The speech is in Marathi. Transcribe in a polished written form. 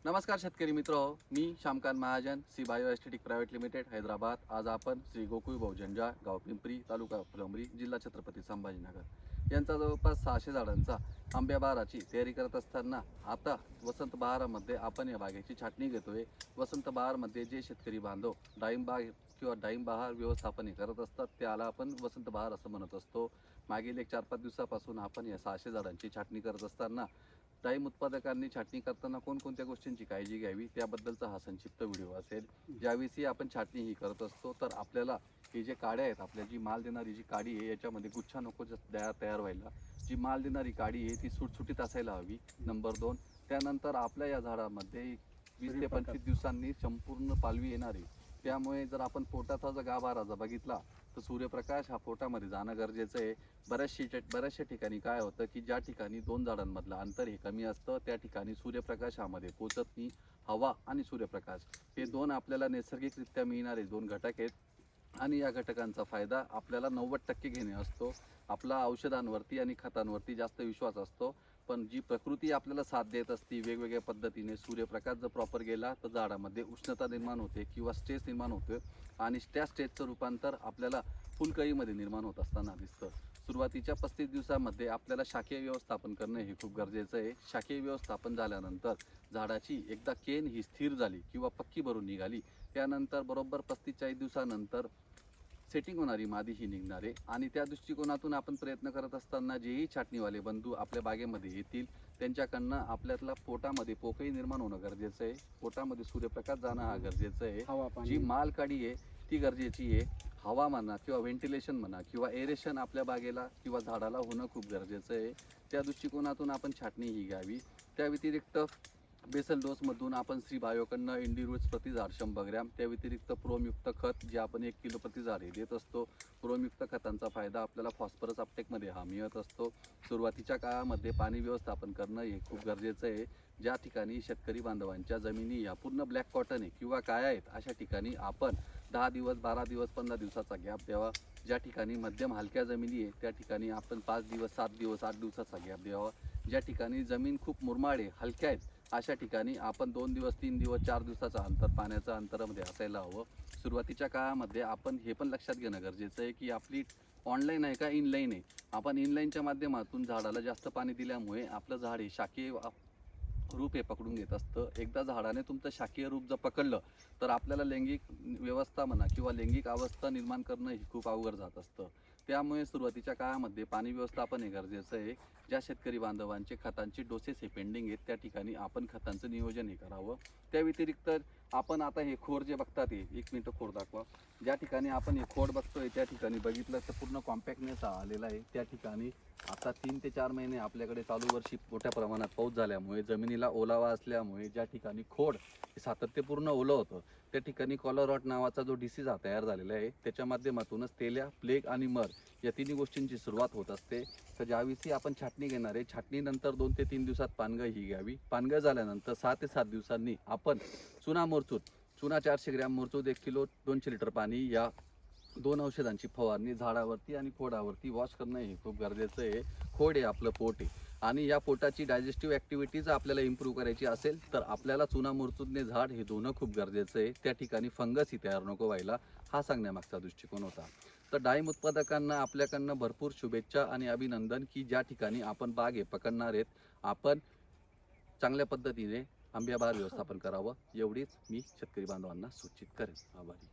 नमस्कार शेतकरी मित्र, मी Shyamkant Mahajan, C bio aesthetic private limited, Hyderabad. आज आपण श्री गोकुळ बहुजनजा, गाव पिंपरी, तालुका फुलंब्री, जिल्हा छत्रपती संभाजीनगर यांचा जवळपास 600 झाडांचा आंब्या बहाराची तयारी करत असताना आता वसंत बहारामध्ये आपण या बागेची छाटणी घेतोय। वसंत बहारमध्ये जे शेतकरी बांधव डाळिंब बाग किंवा डाळिंब बहार व्यवस्थापन करत असतात त्याला आपण वसंत बहार असं म्हणत असतो। मागील 4-5 दिवसापासून आपण या 600 झाडांची छाटणी करत असताना डाळिंब उत्पादकांनी छाटणी करताना कोणकोणत्या गोष्टींची काळजी घ्यावी त्याबद्दलचा हा संक्षिप्त व्हिडिओ असेल। ज्यावेळी आपण छाटणी ही करत असतो तर आपल्याला हे जे काड्या आहेत, आपल्या जी माल देणारी जी काडी आहे याच्यामध्ये गुच्छा नको तयार व्हायला। जी माल देणारी काडी आहे ती सुटसुटीत असायला हवी, नंबर 2। त्यानंतर आपल्या या झाडामध्ये 20 ते 25 दिवसांनी संपूर्ण पालवी येणार आहे। त्यामुळे जर आपण पोटाचा जर गाभारा बघितला तर सूर्यप्रकाश हा पोटामध्ये जाणं गरजेचं आहे। बऱ्याचशा ठिकाणी काय होतं की ज्या ठिकाणी 2 झाडांमधलं अंतर हे कमी असतं त्या ठिकाणी सूर्यप्रकाशामध्ये पोचत नाही। हवा आणि सूर्यप्रकाश हे दोन आपल्याला नैसर्गिकरित्या मिळणारे 2 घटक आहेत आणि या घटकांचा फायदा आपल्याला 90% घेणे असतो। आपला औषधांवरती आणि खतांवरती जास्त विश्वास असतो, पण जी प्रकृती आपल्याला साथ देत असते वेगवेगळ्या पद्धतीने सूर्यप्रकाश जर प्रॉपर गेला तर झाडामध्ये उष्णता निर्माण होते किंवा स्ट्रेस निर्माण होते आणि त्या स्ट्रेसचं रूपांतर आपल्याला फुलकळीमध्ये निर्माण होत असताना दिसतं। सुरुवातीच्या 35 दिवसामध्ये आपल्याला शाखीय व्यवस्थापन करणं हे खूप गरजेचं आहे। शाखीय व्यवस्थापन झाल्यानंतर झाडाची एकदा केन ही स्थिर झाली किंवा पक्की भरून निघाली त्यानंतर बरोबर 35-40 दिवसानंतर सेटिंग होणारी मादी ही निघणार आहे आणि त्या दृष्टिकोनातून आपण प्रयत्न करत असताना जेही छाटणीवाले बंधू आपल्या बागेमध्ये येतील त्यांच्याकडनं आपल्याला पोटामध्ये पोकळी निर्माण होणं गरजेचं आहे, पोटामध्ये सूर्यप्रकाश जाणं हा गरजेचं आहे। जी माल काडी आहे ती गरजेची आहे। हवा म्हणा किंवा व्हेंटिलेशन म्हणा किंवा एरेशन आपल्या बागेला किंवा झाडाला होणं खूप गरजेचं आहे। त्या दृष्टिकोनातून आपण छाटणी ही घ्यावी। त्या व्यतिरिक्त बेसल डोसमधून आपण श्री बायोकडनं इंडिरूट्स प्रति झाड 100 ग्रॅम, त्या व्यतिरिक्त प्रोमयुक्त खत जे आपण 1 किलो प्रति झाड हे देत असतो। प्रोमयुक्त खतांचा फायदा आपल्याला फॉस्फरस अपटेकमध्ये हा मिळत असतो। सुरुवातीच्या काळामध्ये पाणी व्यवस्थापन करणं हे खूप गरजेचं आहे। ज्या ठिकाणी शेतकरी बांधवांच्या जमिनी या पूर्ण ब्लॅक कॉटन आहे किंवा काळ्या आहेत अशा ठिकाणी आपण 10 दिवस, 12 दिवस, 15 दिवसाचा गॅप द्यावा। ज्या ठिकाणी मध्यम हलक्या जमिनी आहे त्या ठिकाणी आपण 5 दिवस, 7 दिवस, 8 दिवसाचा गॅप द्यावा। ज्या ठिकाणी जमीन खूप मुरमाड आहे, हलक्या आहेत अशा ठिकाणी आपण 2 दिवस, 3 दिवस, 4 दिवसाचा अंतर पाण्याचं अंतरामध्ये असायला हवं। सुरुवातीच्या काळामध्ये आपण हे पण लक्षात घेणं गरजेचं आहे की आपली ऑनलाईन आहे का इनलाईन आहे। आपण इनलाईनच्या माध्यमातून झाडाला जास्त पाणी दिल्यामुळे आपलं झाड हे शाखीय रूप हे पकडून घेत असतं। एकदा झाडाने तुमचं शाखीय रूप जर पकडलं तर आपल्याला लैंगिक व्यवस्था म्हणा किंवा लैंगिक अवस्था निर्माण करणं ही खूप अवघड जात असतं। त्यामुळे सुरुवातीच्या काळामध्ये पाणी व्यवस्थापन हे गरजेचं आहे। ज्या शेतकरी बांधवांचे खतांचे डोसेस हे पेंडिंग आहेत त्या ठिकाणी आपण खतांचं नियोजन हे करावं। त्या व्यतिरिक्त आपण आता हे खोड जे बघतात हे 1 मिनिट खोड दाखवा। ज्या ठिकाणी आपण हे खोड बघतोय त्या ठिकाणी बघितलं तर पूर्ण कॉम्पॅक्टनेस आलेला आहे। त्या ठिकाणी आता 3 ते 4 महिने आपल्याकडे चालू वर्षी मोठ्या प्रमाणात पाऊस झाल्यामुळे जमिनीला ओलावा असल्यामुळे ज्या ठिकाणी खोड सातत्यपूर्ण ओलं होतं त्या ठिकाणी कॉलर रॉट नावाचा जो डिसीज हा तयार झालेला आहे त्याच्या माध्यमातूनच तेल्या, प्लेग आणि मर या तिन्ही गोष्टींची सुरुवात होत असते। तर ज्यावेळी आपण छाटणी घेणार आहे छाटणीनंतर 2 ते 3 दिवसात पानगळ ही घ्यावी। पानगळ झाल्यानंतर 6 ते 7 दिवसांनी आपण चुना मोरचूत, चुना 400 ग्रॅम, मोरचूत 1 किलो, 200 लिटर पाणी या 2 औषधांची फवारणी झाडावरती आणि खोडावरती वॉश करणं हे खूप गरजेचं आहे। खोड हे आपलं पोट आहे आणि या पोटाची डायजेस्टिव्ह ॲक्टिव्हिटी जर आपल्याला इम्प्रूव्ह करायची असेल तर आपल्याला चुना मोरचूदने झाड हे धुणं खूप गरजेचं आहे। त्या ठिकाणी फंगस ही तयार नको व्हायला, हा सांगण्यामागचा दृष्टिकोन होता। तर डाळिंब उत्पादकांना आपल्याकडनं भरपूर शुभेच्छा आणि अभिनंदन की ज्या ठिकाणी आपण बाग हे पकडणार आहेत आपण चांगल्या पद्धतीने आंब्या बहार व्यवस्थापन करावं एवढीच मी शेतकरी बांधवांना सूचित करेन। आभारी।